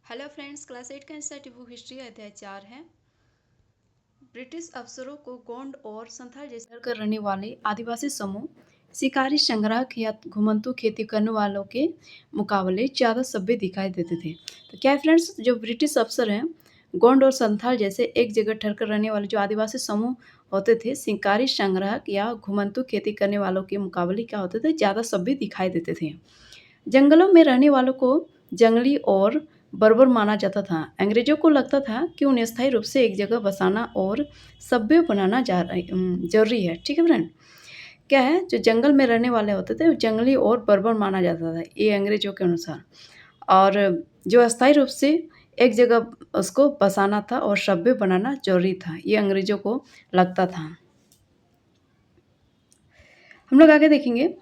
Hello friends, class 8 का institute history अध्याय 4 है। ब्रिटिश अफसरों को गोंड और संथाल जैसे कर रहने वाले आदिवासी समूह शिकारी, संग्राहक या घुमंतू खेती करने वालों के मुकाबले ज़्यादा सभ्य दिखाई देते थे। तो क्या है फ्रेंड्स, जो ब्रिटिश अफसर हैं गोंड और संथाल जैसे एक जगह ठहरकर रहने वाले जो आदिवासी समूह होते थे, शिकारी, संग्राहक या घुमंतू खेती करने वालों के मुकाबले क्या होते थे, ज़्यादा सभ्य दिखाई देते थे। जंगलों में रहने वालों को जंगली और बर्बर माना जाता था। अंग्रेजों को लगता था कि उन्हें स्थायी रूप से एक जगह बसाना और सभ्य बनाना जरूरी है। ठीक है फ्रेंड, क्या है, जो जंगल में रहने वाले होते थे वो जंगली और बर्बर माना जाता था, ये अंग्रेजों के अनुसार। और जो अस्थायी रूप से एक जगह उसको बसाना था और सभ्य बनाना जरूरी था, ये अंग्रेजों को लगता था। हम लोग आगे देखेंगे।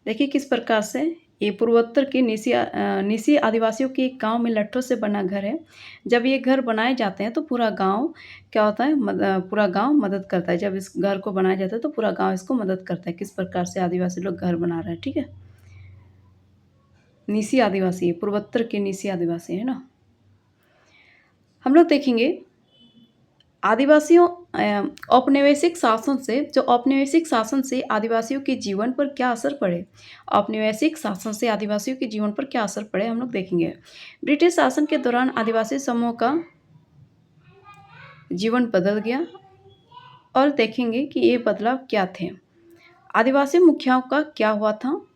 देखिए किस प्रकार से ये पूर्वोत्तर के निसी आदिवासियों के एक गांव में लट्ठों से बना घर है। जब ये घर बनाए जाते हैं तो पूरा गांव क्या होता है, पूरा गांव मदद करता है। जब इस घर को बनाया जाता है तो पूरा गांव इसको मदद करता है। किस प्रकार से आदिवासी लोग घर बना रहे हैं, ठीक है। निसी आदिवासी, पूर्वोत्तर के निसी आदिवासी है ना। हम लोग देखेंगे आदिवासियों औपनिवेशिक शासन से आदिवासियों के जीवन पर क्या असर पड़े। औपनिवेशिक शासन से आदिवासियों के जीवन पर क्या असर पड़े, हम लोग देखेंगे। ब्रिटिश शासन के दौरान आदिवासी समूह का जीवन बदल गया और देखेंगे कि ये बदलाव क्या थे। आदिवासी मुखियाओं का क्या हुआ था।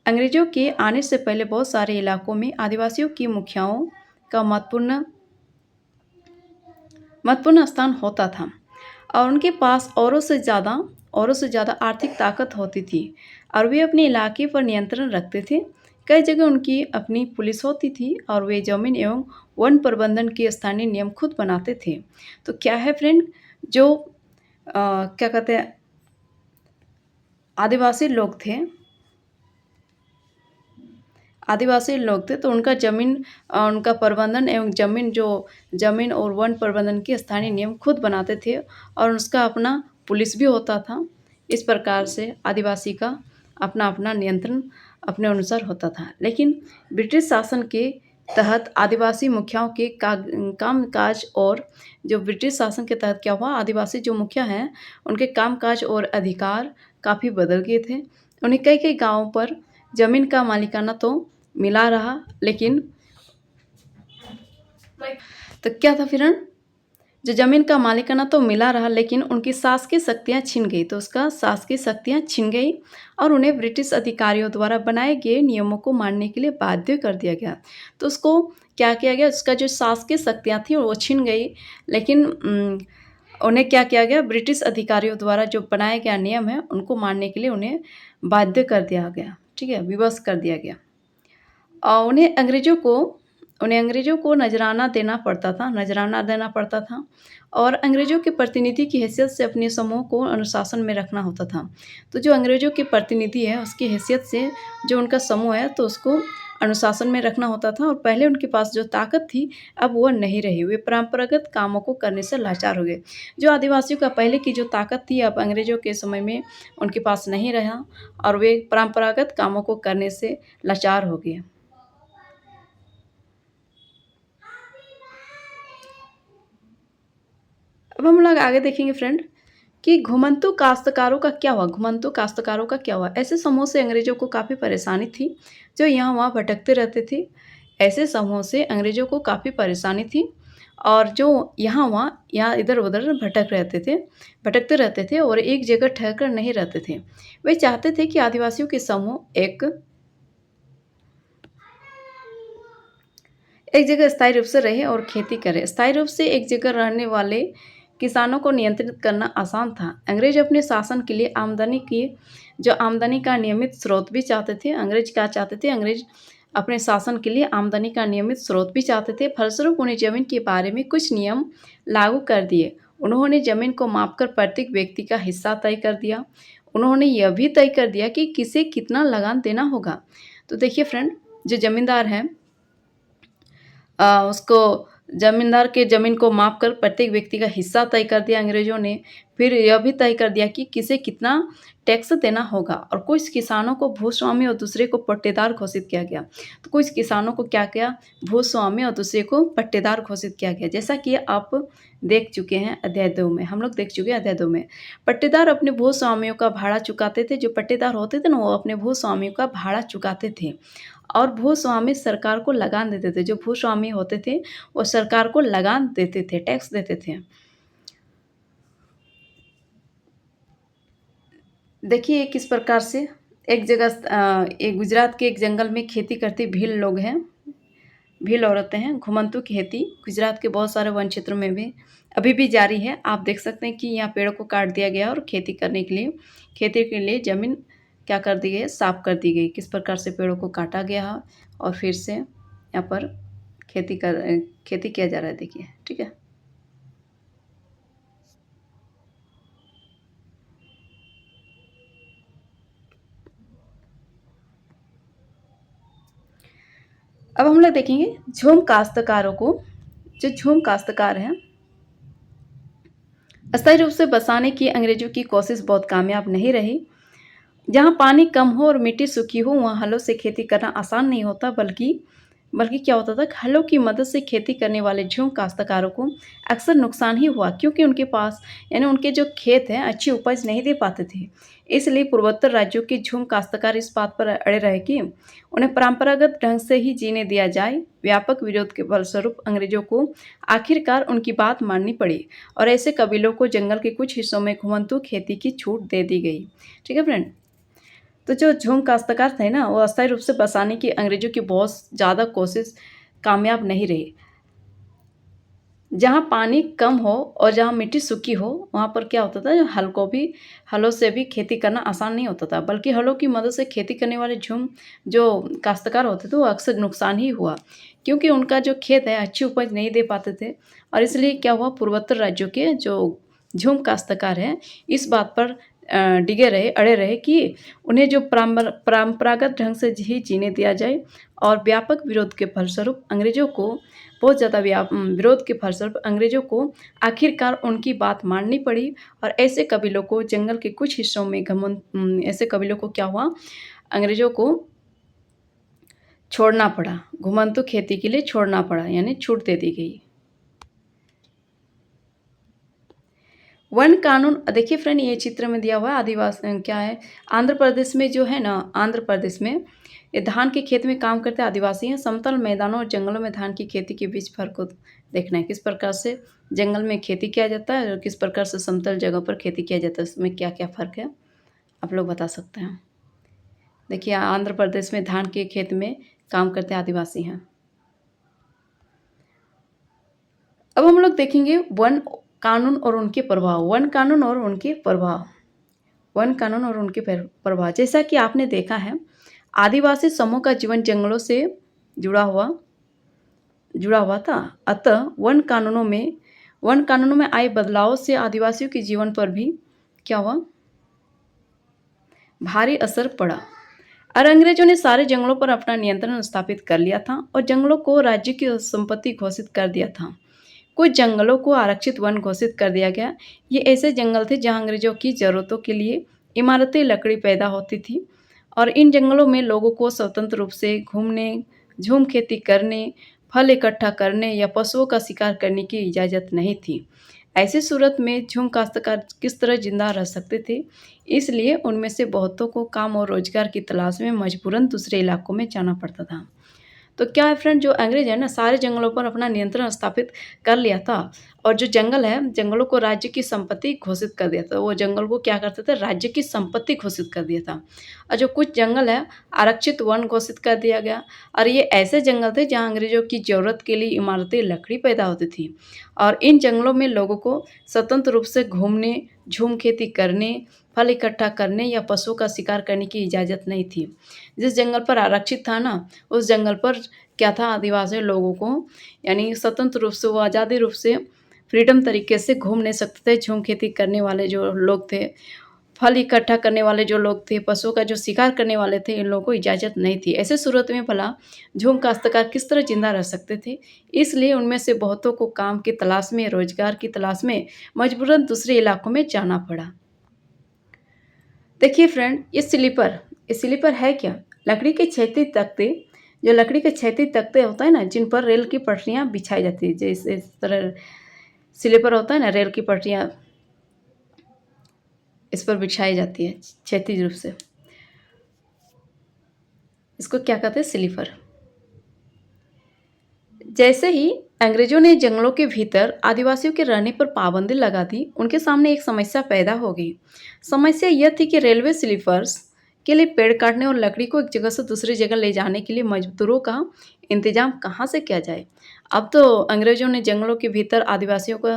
अंग्रेजों के आने से पहले बहुत सारे इलाकों में आदिवासियों की मुखियाओं का महत्वपूर्ण स्थान होता था और उनके पास औरों से ज़्यादा आर्थिक ताकत होती थी और वे अपने इलाके पर नियंत्रण रखते थे। कई जगह उनकी अपनी पुलिस होती थी और वे जमीन एवं वन प्रबंधन के स्थानीय नियम खुद बनाते थे। तो क्या है फ्रेंड, जो क्या कहते हैं, आदिवासी लोग थे तो उनका उनका प्रबंधन एवं जमीन और वन प्रबंधन के स्थानीय नियम खुद बनाते थे और उसका अपना पुलिस भी होता था। इस प्रकार से आदिवासी का अपना अपना नियंत्रण अपने अनुसार होता था। लेकिन ब्रिटिश शासन के तहत आदिवासी मुखियाओं के काम काज और जो ब्रिटिश शासन के तहत क्या हुआ, आदिवासी जो मुखिया हैं उनके काम काज और अधिकार काफ़ी बदल गए थे। उन्हें कई कई गांवों पर जमीन का मालिकाना तो मिला रहा, लेकिन तो क्या था फिर, जो जमीन का मालिकाना तो मिला रहा लेकिन उनकी शासकीय शक्तियां छिन गई। तो उसका शासकीय शक्तियां छिन गई और उन्हें ब्रिटिश अधिकारियों द्वारा बनाए गए नियमों को मानने के लिए बाध्य कर दिया गया। तो उसको क्या किया गया, उसका जो शासकीय शक्तियां थी वो छिन गई, लेकिन उन्हें क्या किया गया, ब्रिटिश अधिकारियों द्वारा जो बनाए गया नियम है उनको मानने के लिए उन्हें बाध्य कर दिया गया, ठीक है, विवश कर दिया गया। और उन्हें अंग्रेज़ों को नजराना देना पड़ता था और अंग्रेज़ों के प्रतिनिधि की हैसियत से अपने समूह को अनुशासन में रखना होता था। तो जो अंग्रेज़ों के प्रतिनिधि है उसकी हैसियत से जो उनका समूह है तो उसको अनुशासन में रखना होता था। और पहले उनके पास जो ताकत थी अब वह नहीं रही, वे परंपरागत कामों को करने से लाचार हो गए। जो आदिवासियों का पहले की जो ताकत थी अब अंग्रेज़ों के समय में उनके पास नहीं रहा और वे परंपरागत कामों को करने से लाचार हो गए। अब हम लोग आगे देखेंगे फ्रेंड कि घुमंतू काश्तकारों का क्या हुआ। ऐसे समूह से अंग्रेजों को काफ़ी परेशानी थी, जो यहाँ वहाँ भटकते रहते थे। ऐसे समूह से अंग्रेजों को काफ़ी परेशानी थी और जो यहाँ इधर उधर भटकते रहते थे और एक जगह ठहर नहीं रहते थे। वे चाहते थे कि आदिवासियों के समूह एक जगह स्थायी रूप से रहे और खेती करे। स्थायी रूप से एक जगह रहने वाले किसानों को नियंत्रित करना आसान था। अंग्रेज अपने शासन के लिए आमदनी का नियमित स्रोत भी चाहते थे। अंग्रेज अपने शासन के लिए आमदनी का नियमित स्रोत भी चाहते थे। फलस्वरूप उन्हें जमीन के बारे में कुछ नियम लागू कर दिए। उन्होंने जमीन को मापकर प्रत्येक व्यक्ति का हिस्सा तय कर दिया। उन्होंने यह भी तय कर दिया कि किसे कितना लगान देना होगा। तो देखिए फ्रेंड, जो जमींदार हैं उसको जमींदार के जमीन को माप कर प्रत्येक व्यक्ति का हिस्सा तय कर दिया अंग्रेजों ने। फिर यह भी तय कर दिया कि किसे कितना टैक्स देना होगा और कुछ किसानों को भूस्वामी और दूसरे को पट्टेदार घोषित किया गया। तो कुछ किसानों को क्या किया, भूस्वामी और दूसरे को पट्टेदार घोषित किया गया। जैसा कि आप देख चुके हैं अध्याय 2 में, हम लोग देख चुके हैं अध्याय 2 में। पट्टेदार अपने भूस्वामियों का भाड़ा चुकाते थे। जो पट्टेदार होते थे ना, वो अपने भूस्वामियों का भाड़ा चुकाते थे और भूस्वामी सरकार को लगान देते थे। जो भूस्वामी होते थे वो सरकार को लगान देते थे, टैक्स देते थे। देखिए किस प्रकार से एक जगह एक गुजरात के एक जंगल में खेती करती भील लोग हैं, भील औरतें हैं। घुमंतू खेती गुजरात के बहुत सारे वन क्षेत्रों में भी अभी भी जारी है। आप देख सकते हैं कि यहाँ पेड़ों को काट दिया गया और खेती के लिए ज़मीन क्या कर दी गई, साफ कर दी गई। किस प्रकार से पेड़ों को काटा गया है और फिर से यहाँ पर खेती किया जा रहा है, देखिए। ठीक है, अब हम लोग देखेंगे झूम काश्तकारों को। जो झूम काश्तकार हैं, अस्थायी रूप से बसाने की अंग्रेजों की कोशिश बहुत कामयाब नहीं रही। जहाँ पानी कम हो और मिट्टी सूखी हो, वहाँ हलों से खेती करना आसान नहीं होता, बल्कि बल्कि क्या होता था, हलों की मदद से खेती करने वाले झूम काश्तकारों को अक्सर नुकसान ही हुआ, क्योंकि उनके पास यानी उनके जो खेत हैं अच्छी उपज नहीं दे पाते थे। इसलिए पूर्वोत्तर राज्यों के झूम काश्तकार इस बात पर अड़े रहे कि उन्हें परंपरागत ढंग से ही जीने दिया जाए। व्यापक विरोध के फलस्वरूप अंग्रेजों को आखिरकार उनकी बात माननी पड़ी और ऐसे कबीलों को जंगल के कुछ हिस्सों में घुमंतू खेती की छूट दे दी गई। ठीक है फ्रेंड, तो जो झूम काश्तकार थे ना, वो अस्थायी रूप से बसाने की अंग्रेजों की बहुत ज़्यादा कोशिश कामयाब नहीं रही। जहाँ पानी कम हो और जहाँ मिट्टी सूखी हो, वहाँ पर क्या होता था, हलों से भी खेती करना आसान नहीं होता था, बल्कि हलों की मदद से खेती करने वाले जो काश्तकार होते थे वो अक्सर नुकसान ही हुआ, क्योंकि उनका जो खेत है अच्छी उपज नहीं दे पाते थे। और इसलिए क्या हुआ, पूर्वोत्तर राज्यों के जो झूम काश्तकार हैं इस बात पर अड़े रहे कि उन्हें जो परंपरागत ढंग से ही जीने दिया जाए। और व्यापक विरोध के फलस्वरूप अंग्रेजों को बहुत ज़्यादा विरोध के फलस्वरूप अंग्रेजों को आखिरकार उनकी बात माननी पड़ी और ऐसे कबीलों को जंगल के कुछ हिस्सों में ऐसे कबीलों को क्या हुआ, अंग्रेजों को छोड़ना पड़ा, घुमंतू खेती के लिए छोड़ना पड़ा, यानी छूट दे दी गई। वन कानून देखिए फ्रेंड, ये चित्र में दिया हुआ है आदिवासी क्या है, आंध्र प्रदेश में जो है ना, आंध्र प्रदेश में ये धान के खेत में काम करते आदिवासी हैं। समतल मैदानों और जंगलों में धान की खेती के बीच फर्क को देखना है, किस प्रकार से जंगल में खेती किया जाता है और किस प्रकार से समतल जगह पर खेती किया जाता है, इसमें क्या क्या फ़र्क है आप लोग बता सकते हैं। देखिए आंध्र प्रदेश में धान के खेत में काम करते आदिवासी हैं। अब हम लोग देखेंगे वन कानून और उनके प्रभाव। वन कानून और उनके प्रभाव, वन कानून और उनके प्रभाव। जैसा कि आपने देखा है, आदिवासी समूह का जीवन जंगलों से जुड़ा हुआ था। अतः वन कानूनों में आए बदलावों से आदिवासियों के जीवन पर भी क्या हुआ, भारी असर पड़ा। और अंग्रेजों ने सारे जंगलों पर अपना नियंत्रण स्थापित कर लिया था और जंगलों को राज्य की संपत्ति घोषित कर दिया था। कुछ जंगलों को आरक्षित वन घोषित कर दिया गया। ये ऐसे जंगल थे जहां अंग्रेजों की ज़रूरतों के लिए इमारतें लकड़ी पैदा होती थी और इन जंगलों में लोगों को स्वतंत्र रूप से घूमने, झूम खेती करने, फल इकट्ठा करने या पशुओं का शिकार करने की इजाज़त नहीं थी। ऐसी सूरत में झूम काश्तकार किस तरह जिंदा रह सकते थे, इसलिए उनमें से बहुतों को काम और रोजगार की तलाश में मजबूरन दूसरे इलाकों में जाना पड़ता था। तो क्या है फ्रेंड, जो अंग्रेज है ना, सारे जंगलों पर अपना नियंत्रण स्थापित कर लिया था और जो जंगल है, जंगलों को राज्य की संपत्ति घोषित कर दिया था। वो जंगल को क्या करते थे, राज्य की संपत्ति घोषित कर दिया था। और जो कुछ जंगल है, आरक्षित वन घोषित कर दिया गया। और ये ऐसे जंगल थे जहाँ अंग्रेजों की ज़रूरत के लिए इमारतें लकड़ी पैदा होती थी और इन जंगलों में लोगों को स्वतंत्र रूप से घूमने, झूम खेती करने, फल इकट्ठा करने या पशुओं का शिकार करने की इजाज़त नहीं थी। जिस जंगल पर आरक्षित था ना, उस जंगल पर क्या था, आदिवासी लोगों को यानी स्वतंत्र रूप से, वो आज़ादी रूप से फ्रीडम तरीके से घूम नहीं सकते थे। झूम खेती करने वाले जो लोग थे फल इकट्ठा करने वाले जो लोग थे, पशुओं का जो शिकार करने वाले थे, इन लोगों को इजाज़त नहीं थी। ऐसे सूरत में भला झूम काश्तकार किस तरह ज़िंदा रह सकते थे? इसलिए उनमें से बहुतों को काम की तलाश में, रोज़गार की तलाश में मजबूरन दूसरे इलाकों में जाना पड़ा। देखिए फ्रेंड, ये स्लीपर है क्या? लकड़ी के क्षैतिज तख्ते, जो लकड़ी के क्षैतिज तख्ते होता है ना, जिन पर रेल की पटरियाँ बिछाई जाती है, जैसे इस तरह स्लीपर होता है ना, रेल की पटरियाँ इस पर बिछाई जाती है क्षैतिज रूप से। इसको क्या कहते हैं? स्लीपर। जैसे ही अंग्रेजों ने जंगलों के भीतर आदिवासियों के रहने पर पाबंदी लगा दी, उनके सामने एक समस्या पैदा हो गई। समस्या यह थी कि रेलवे स्लीपर्स के लिए पेड़ काटने और लकड़ी को एक जगह से दूसरी जगह ले जाने के लिए मजदूरों का इंतजाम कहाँ से किया जाए। अब तो अंग्रेजों ने जंगलों के भीतर आदिवासियों को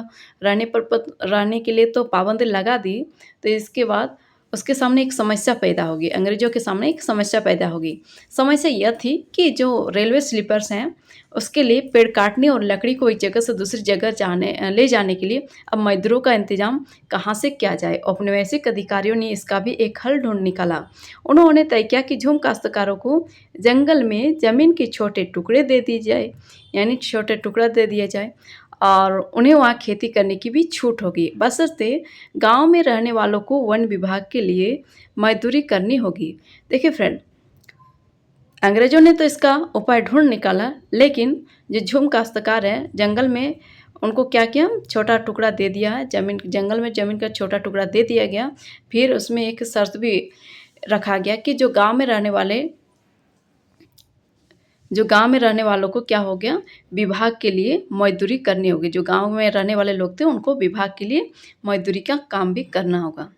रहने के लिए तो पाबंदी लगा दी, तो इसके बाद उसके सामने एक समस्या पैदा होगी, अंग्रेजों के सामने एक समस्या पैदा होगी। समस्या यह थी कि जो रेलवे स्लीपर्स हैं, उसके लिए पेड़ काटने और लकड़ी को एक जगह से दूसरी जगह ले जाने के लिए अब मजदूरों का इंतजाम कहाँ से किया जाए। औपनिवेशिक अधिकारियों ने इसका भी एक हल ढूंढ निकाला। उन्होंने तय किया कि झूम काश्तकारों को जंगल में ज़मीन के छोटे टुकड़े दे दिए जाए, यानी छोटे टुकड़ा दे दिया जाए, और उन्हें वहाँ खेती करने की भी छूट होगी, बशर्ते गांव में रहने वालों को वन विभाग के लिए मजदूरी करनी होगी। देखिए फ्रेंड, अंग्रेजों ने तो इसका उपाय ढूंढ निकाला, लेकिन जो झूम काश्तकार हैं जंगल में, उनको क्या किया? छोटा टुकड़ा दे दिया है जमीन, जंगल में ज़मीन का छोटा टुकड़ा दे दिया गया। फिर उसमें एक शर्त भी रखा गया कि जो गांव में रहने वालों को क्या हो गया? विभाग के लिए मजदूरी करनी होगी। जो गांव में रहने वाले लोग थे, उनको विभाग के लिए मजदूरी का काम भी करना होगा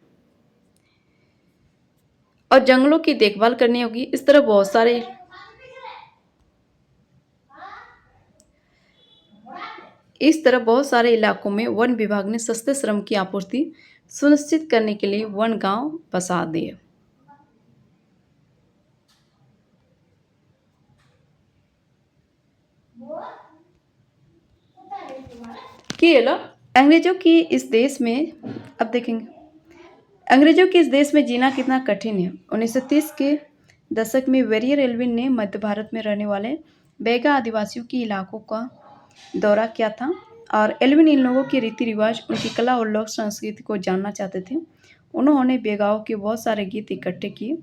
और जंगलों की देखभाल करनी होगी। इस तरह बहुत सारे इलाकों में वन विभाग ने सस्ते श्रम की आपूर्ति सुनिश्चित करने के लिए वन गांव बसा दिए। कि ये लोग अंग्रेजों की इस देश में, अब देखेंगे अंग्रेजों के इस देश में जीना कितना कठिन है। 1930 के दशक में वेरियर एल्विन ने मध्य भारत में रहने वाले बैगा आदिवासियों के इलाकों का दौरा किया था, और एल्विन इन लोगों के रीति रिवाज, उनकी कला और लोक संस्कृति को जानना चाहते थे। उन्होंने बेगाओं के बहुत सारे गीत इकट्ठे किए,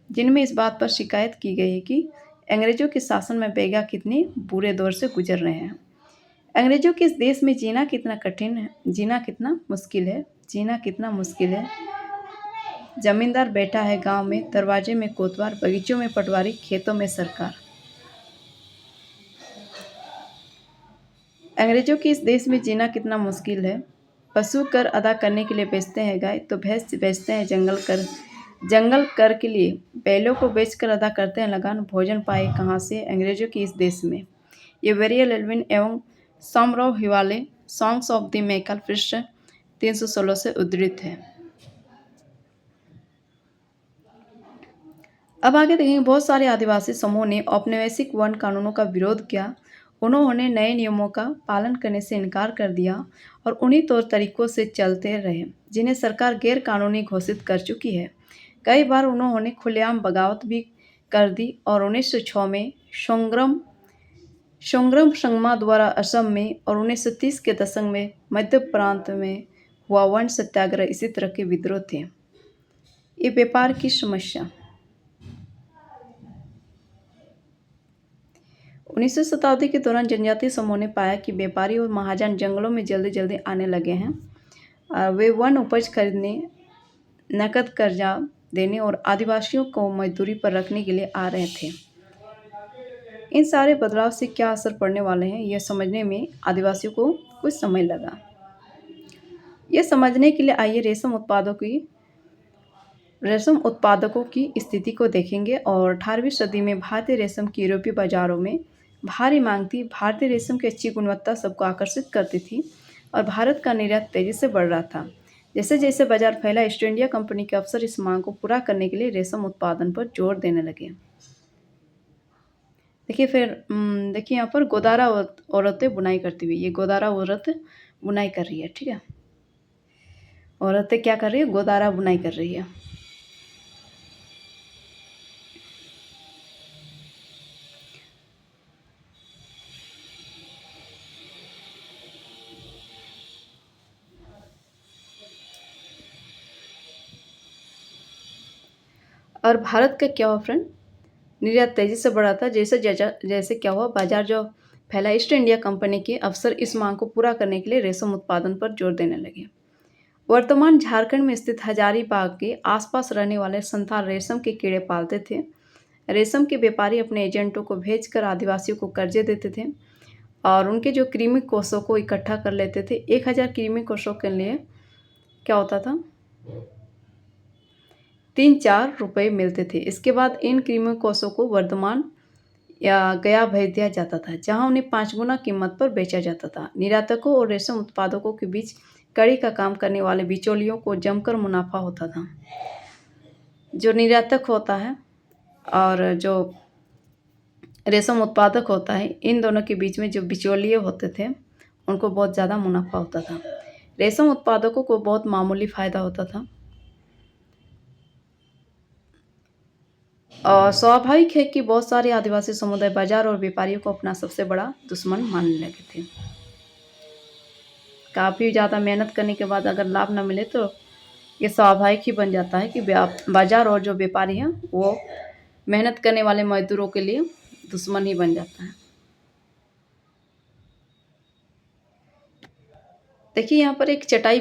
जिनमें इस बात पर शिकायत की गई है कि अंग्रेजों के शासन में बेगा कितने बुरे दौर से गुजर रहे हैं। अंग्रेजों के इस देश में जीना कितना कठिन है, जीना कितना मुश्किल है, जीना कितना मुश्किल है। जमींदार बैठा है गांव में, दरवाजे में कोतवाल, बगीचों में पटवारी, खेतों में सरकार। अंग्रेजों के इस देश में जीना कितना मुश्किल है। पशु कर अदा करने के लिए बेचते हैं गाय, तो भैंस बेचते हैं जंगल कर के लिए बैलों को बेचकर अदा करते हैं लगान। भोजन पाए कहाँ से अंग्रेजों के इस देश में। ये वेरियल एल्विन एवं Shamrao Hivale songs of the Maikal पृष्ठ 316 से उद्धृत है। अब आगे देखेंगे, बहुत सारे आदिवासी समूह ने औपनिवेशिक वन कानूनों का विरोध किया। उन्होंने नए नियमों का पालन करने से इनकार कर दिया और उन्हीं तौर तरीकों से चलते रहे जिन्हें सरकार गैर कानूनी घोषित कर चुकी है। कई बार उन्होंने खुलेआम बगावत भी कर दी और 1906 में सोंग्रम संगमा द्वारा असम में और 1930 के दशक में मध्य प्रांत में हुआ वन सत्याग्रह इसी तरह के विद्रोह थे। ये व्यापार की समस्या। 19वीं शताब्दी के दौरान जनजातीय समूह ने पाया कि व्यापारी और महाजन जंगलों में जल्दी जल्दी आने लगे हैं। वे वन उपज खरीदने, नकद कर्जा देने और आदिवासियों को मजदूरी पर रखने के लिए आ रहे थे। इन सारे बदलाव से क्या असर पड़ने वाले हैं, यह समझने में आदिवासियों को कुछ समय लगा। यह समझने के लिए आइए रेशम उत्पादकों की स्थिति को देखेंगे। और 18वीं सदी में भारतीय रेशम की यूरोपीय बाजारों में भारी मांग थी। भारतीय रेशम की अच्छी गुणवत्ता सबको आकर्षित करती थी और भारत का निर्यात तेजी से बढ़ रहा था। जैसे जैसे बाजार फैला, ईस्ट इंडिया कंपनी के अफसर इस मांग को पूरा करने के लिए रेशम उत्पादन पर जोर देने लगे। देखिए यहाँ पर गोदारा औरतें बुनाई करती हुई, ये गोदारा औरत बुनाई कर रही है, ठीक है। औरतें क्या कर रही है, गोदारा बुनाई कर रही है। और भारत का क्या हुआ फ्रेंड, निर्यात तेजी से बढ़ा था। जैसे जैसे क्या हुआ, बाजार जो फैला, ईस्ट इंडिया कंपनी के अफसर इस मांग को पूरा करने के लिए रेशम उत्पादन पर जोर देने लगे। वर्तमान झारखंड में स्थित हजारीबाग के आसपास रहने वाले संथाल रेशम के कीड़े पालते थे। रेशम के व्यापारी अपने एजेंटों को भेजकर आदिवासियों को कर्जे देते थे और उनके जो कृमि कोषों को इकट्ठा कर लेते थे। 1000 कृमि कोषों के लिए क्या होता था, 3-4 रुपये मिलते थे। इसके बाद इन कृमि कोषों को वर्धमान या गया भेज दिया जाता था, जहां उन्हें 5 गुना कीमत पर बेचा जाता था। निर्यातकों और रेशम उत्पादकों के बीच कड़ी का काम करने वाले बिचौलियों को जमकर मुनाफा होता था। जो निर्यातक होता है और जो रेशम उत्पादक होता है, इन दोनों के बीच में जो बिचौलिए होते थे उनको बहुत ज़्यादा मुनाफा होता था। रेशम उत्पादकों को बहुत मामूली फ़ायदा होता था। और स्वाभाविक है कि बहुत सारे आदिवासी समुदाय बाजार और व्यापारियों को अपना सबसे बड़ा दुश्मन मानने लगे थे। काफ़ी ज़्यादा मेहनत करने के बाद अगर लाभ न मिले तो ये स्वाभाविक ही बन जाता है कि बाजार और जो व्यापारी हैं वो मेहनत करने वाले मजदूरों के लिए दुश्मन ही बन जाता है। देखिए यहाँ पर एक चटाई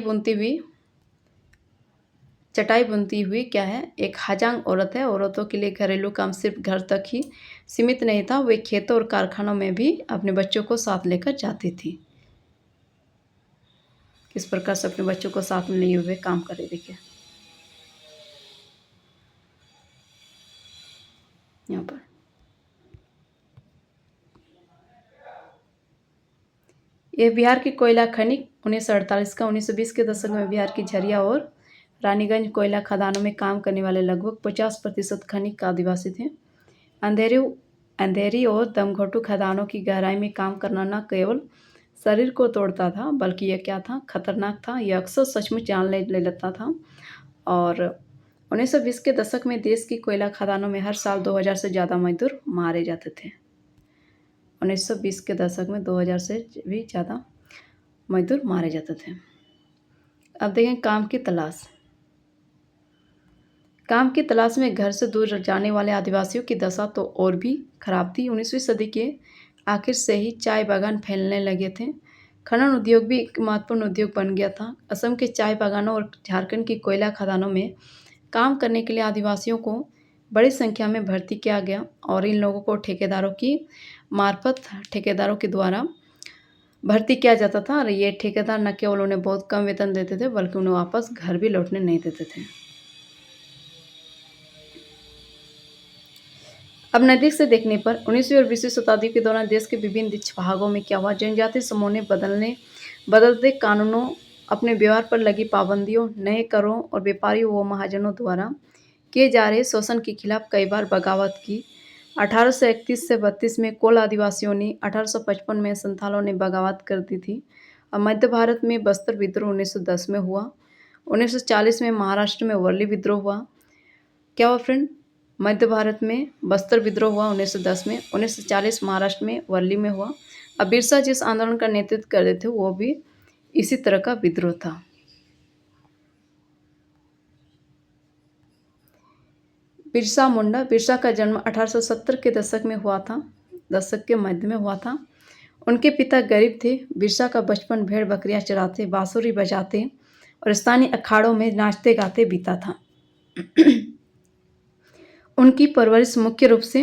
बुनती हुई क्या है, एक हजांग औरत है। औरतों के लिए घरेलू काम सिर्फ घर तक ही सीमित नहीं था, वे खेतों और कारखानों में भी अपने बच्चों को साथ लेकर जाती थी। किस प्रकार से अपने बच्चों को साथ में लिए हुए काम करे, देखिए यहाँ पर। यह बिहार की कोयला खनिक 1948 का 1920 के दशक में बिहार की झरिया और रानीगंज कोयला खदानों में काम करने वाले लगभग 50% खनिक आदिवासी थे। अंधेरी और दमघोटू खदानों की गहराई में काम करना न केवल शरीर को तोड़ता था, बल्कि यह क्या था, खतरनाक था। यह अक्सर सचमुच जान ले लेता था। और 1920 के दशक में देश की कोयला खदानों में हर साल 2000 से ज़्यादा मजदूर मारे जाते थे। 1920 के दशक में 2000 से भी ज़्यादा मजदूर मारे जाते थे। अब देखें काम की तलाश में घर से दूर जाने वाले आदिवासियों की दशा तो और भी खराब थी। 19वीं सदी के आखिर से ही चाय बागान फैलने लगे थे। खनन उद्योग भी एक महत्वपूर्ण उद्योग बन गया था। असम के चाय बागानों और झारखंड की कोयला खदानों में काम करने के लिए आदिवासियों को बड़ी संख्या में भर्ती किया गया और इन लोगों को ठेकेदारों के द्वारा भर्ती किया जाता था। और ये ठेकेदार न केवल उन्हें बहुत कम वेतन देते थे, बल्कि उन्हें वापस घर भी लौटने नहीं देते थे। अब नज़दीक से देखने पर 19वीं और 20वीं शताब्दी के दौरान देश के विभिन्न भागों में क्या हुआ, जनजातीय समूह ने बदलते कानूनों, अपने व्यवहार पर लगी पाबंदियों, नए करों और व्यापारियों व महाजनों द्वारा किए जा रहे शोषण के खिलाफ कई बार बगावत की। 1831 से 32 में कोल आदिवासियों ने, 1855 में संथालों ने बगावत कर दी थी। और मध्य भारत में बस्तर विद्रोह 1910 में हुआ। 1940 में महाराष्ट्र में वर्ली विद्रोह हुआ। क्या हुआ फ्रेंड, मध्य भारत में बस्तर विद्रोह हुआ 1910 में, 1940 महाराष्ट्र में वर्ली में हुआ। अब बिरसा जिस आंदोलन का नेतृत्व कर रहे थे वो भी इसी तरह का विद्रोह था। बिरसा मुंडा, बिरसा का जन्म 1870 के दशक के मध्य में हुआ था। उनके पिता गरीब थे। बिरसा का बचपन भेड़ बकरियां चराते, बांसुरी बजाते और स्थानीय अखाड़ों में नाचते गाते बीता था। उनकी परवरिश मुख्य रूप से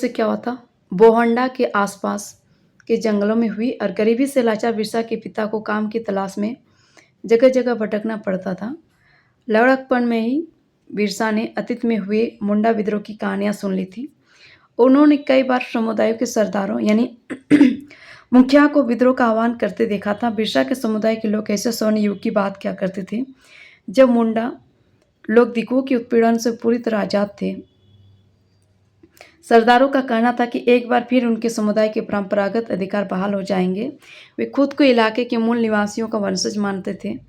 क्या हुआ था, बोहंडा के आसपास के जंगलों में हुई। और गरीबी से लाचार बिरसा के पिता को काम की तलाश में जगह जगह भटकना पड़ता था। लड़कपन में ही बिरसा ने अतीत में हुए मुंडा विद्रोह की कहानियां सुन ली थी। उन्होंने कई बार समुदायों के सरदारों यानी मुखिया को विद्रोह का आह्वान करते देखा था। बिरसा के समुदाय के लोग ऐसे स्वर्ण युग की बात क्या करते थे जब मुंडा लोग दिकुओं के उत्पीड़न से पूरी तरह आजाद थे। सरदारों का कहना था कि एक बार फिर उनके समुदाय के परंपरागत अधिकार बहाल हो जाएंगे। वे खुद को इलाके के मूल निवासियों का वंशज मानते थे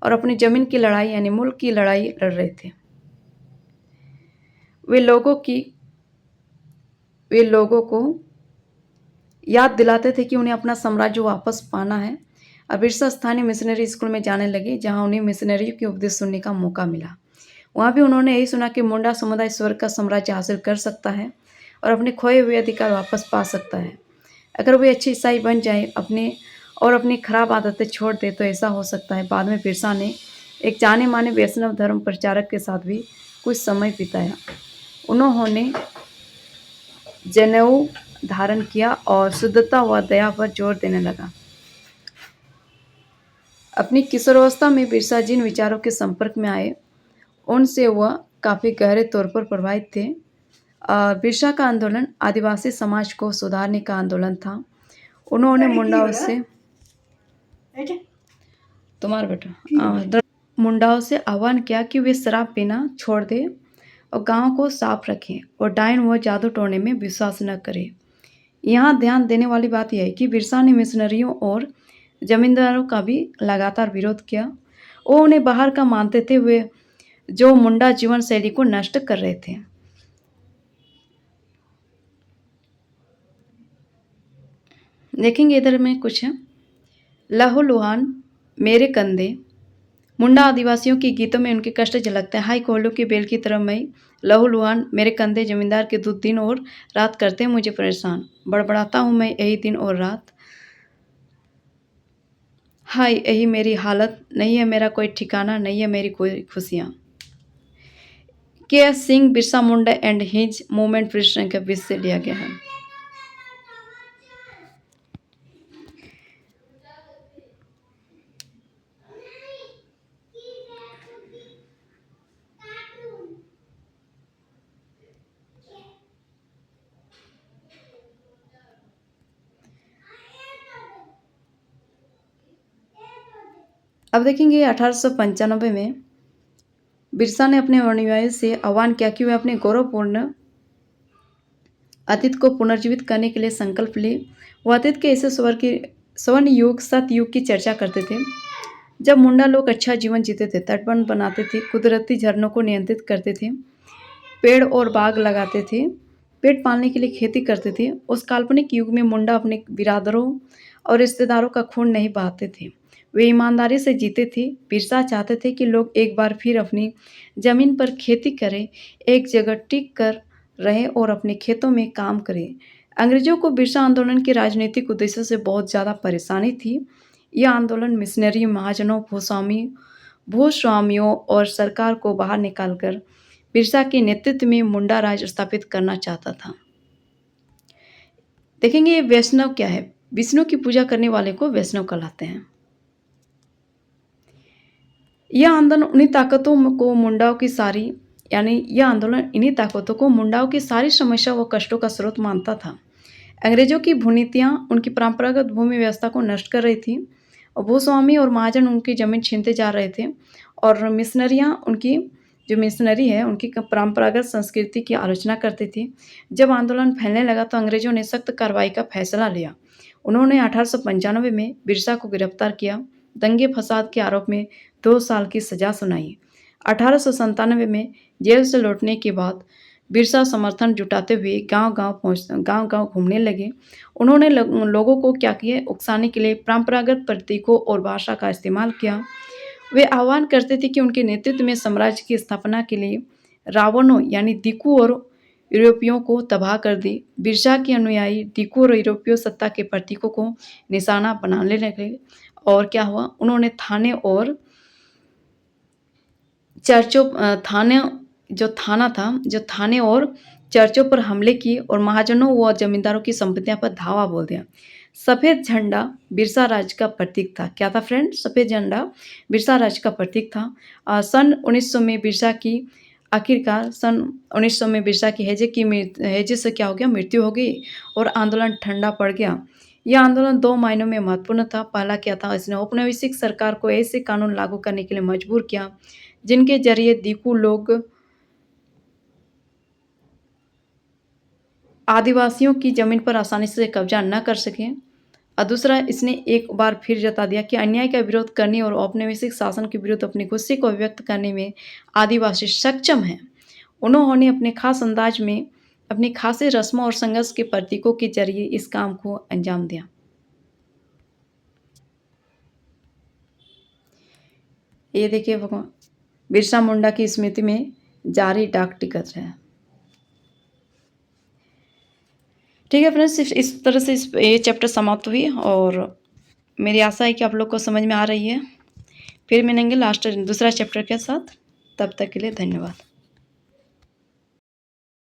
और अपनी जमीन की लड़ाई यानी मुल्क की लड़ाई लड़ रहे थे। वे लोगों की वे लोगों को याद दिलाते थे कि उन्हें अपना साम्राज्य वापस पाना है। और बिरसा स्थानीय मिशनरी स्कूल में जाने लगे, जहां उन्हें मिशनरी के उपदेश सुनने का मौका मिला। वहां भी उन्होंने यही सुना कि मुंडा समुदाय स्वर्ग का साम्राज्य हासिल कर सकता है और अपने खोए हुए अधिकार वापस पा सकता है। अगर वे अच्छे ईसाई बन जाए अपनी खराब आदतें छोड़ दे तो ऐसा हो सकता है। बाद में बिरसा ने एक जाने माने वैष्णव धर्म प्रचारक के साथ भी कुछ समय बिताया। उन्होंने जनेऊ धारण किया और शुद्धता व दया पर जोर देने लगा। अपनी किशोरावस्था में बिरसा जिन विचारों के संपर्क में आए उनसे वह काफ़ी गहरे तौर पर प्रभावित थे। बिरसा का आंदोलन आदिवासी समाज को सुधारने का आंदोलन था। उन्होंने मुंडाओं से आह्वान किया कि वे शराब पीना छोड़ दें और गांव को साफ रखें और डायन व जादू टोने में विश्वास न करें। यहाँ ध्यान देने वाली बात यह है कि बिरसा ने मिशनरियों और जमींदारों का भी लगातार विरोध किया। वो उन्हें बाहर का मानते थे, वे जो मुंडा जीवन शैली को नष्ट कर रहे थे। देखेंगे इधर में कुछ है। लहू लुहान मेरे कंधे, मुंडा आदिवासियों के गीतों में उनके कष्ट झलकते हैं। हाय कोयलों की बेल की तरह मैं, लहू लुहान मेरे कंधे, जमींदार के दूध दिन और रात करते हैं मुझे परेशान, बड़बड़ाता हूँ मैं यही दिन और रात। हाय यही मेरी हालत, नहीं है मेरा कोई ठिकाना, नहीं है मेरी कोई खुशियाँ। के Singh Birsa Munda and his movement president के बीच से लिया गया है। अब देखेंगे 1895 में बिरसा ने अपने अनुयायियों से आह्वान किया कि वे अपने गौरवपूर्ण अतीत को पुनर्जीवित करने के लिए संकल्प ले। वो अतीत के ऐसे स्वर्ण युग सतयुग की चर्चा करते थे जब मुंडा लोग अच्छा जीवन जीते थे, तटबंध बनाते थे, कुदरती झरनों को नियंत्रित करते थे, पेड़ और बाग लगाते थे, पेट पालने के लिए खेती करते थे। उस काल्पनिक युग में मुंडा अपने बिरादरों और रिश्तेदारों का खून नहीं बहाते थे, वे ईमानदारी से जीते थे। बिरसा चाहते थे कि लोग एक बार फिर अपनी जमीन पर खेती करें, एक जगह टिक कर रहें और अपने खेतों में काम करें। अंग्रेजों को बिरसा आंदोलन के राजनीतिक उद्देश्य से बहुत ज़्यादा परेशानी थी। यह आंदोलन मिशनरी, महाजनों, भूस्वामियों और सरकार को बाहर निकालकर बिरसा के नेतृत्व में मुंडा राज स्थापित करना चाहता था। देखेंगे ये वैष्णव क्या है। विष्णु की पूजा करने वाले को वैष्णव कहलाते हैं। यह आंदोलन उन्हीं ताकतों को मुंडाओं की सारी यह आंदोलन इन्हीं ताकतों को मुंडाओं की सारी समस्या व कष्टों का स्रोत मानता था। अंग्रेजों की भूनीतियाँ उनकी परंपरागत भूमि व्यवस्था को नष्ट कर रही थी और भूस्वामी और महाजन उनकी जमीन छीनते जा रहे थे और मिशनरियाँ उनकी जो मिशनरी है उनकी परंपरागत संस्कृति की आलोचना करती थी। जब आंदोलन फैलने लगा तो अंग्रेजों ने सख्त कार्रवाई का फैसला लिया। उन्होंने 1895 में बिरसा को गिरफ्तार किया, दंगे फसाद के आरोप में 2 साल की सजा सुनाई। 1897 में जेल से लौटने के बाद बिरसा समर्थन जुटाते हुए गांव-गांव घूमने लगे। उन्होंने लोगों को क्या किए, उकसाने के लिए परंपरागत प्रतीकों और भाषा का इस्तेमाल किया। वे आह्वान करते थे कि उनके नेतृत्व में साम्राज्य की स्थापना के लिए रावणों यानी दिकू और यूरोपियों को तबाह कर दी। बिरसा के अनुयायी दिकू और यूरोपीय सत्ता के प्रतीकों को निशाना बनाने लगे और क्या हुआ, उन्होंने थाने और चर्चों पर हमले किए और महाजनों व जमींदारों की संपत्तियों पर धावा बोल दिया। सफ़ेद झंडा बिरसा राज का प्रतीक था। क्या था फ्रेंड? सफ़ेद झंडा बिरसा राज का प्रतीक था। सन 1900 में बिरसा की हैजे से क्या हो गया, मृत्यु हो गई और आंदोलन ठंडा पड़ गया। यह आंदोलन 2 मायनों में महत्वपूर्ण था। पहला क्या था, इसने औपनिवेशिक सरकार को ऐसे कानून लागू करने के लिए मजबूर किया जिनके जरिए दिकू लोग आदिवासियों की ज़मीन पर आसानी से कब्जा न कर सकें। और दूसरा, इसने एक बार फिर जता दिया कि अन्याय का विरोध करने और औपनिवेशिक शासन के विरुद्ध अपनी गुस्से को व्यक्त करने में आदिवासी सक्षम हैं। उन्होंने अपने खास अंदाज में अपनी खासी रस्मों और संघर्ष के प्रतीकों के जरिए इस काम को अंजाम दिया। ये देखिए भगवान बिरसा मुंडा की स्मृति में जारी डाक टिकट है। ठीक है फ्रेंड्स, इस तरह से ये चैप्टर समाप्त हुई और मेरी आशा है कि आप लोग को समझ में आ रही है। फिर मिलेंगे लास्ट दूसरा चैप्टर के साथ। तब तक के लिए धन्यवाद।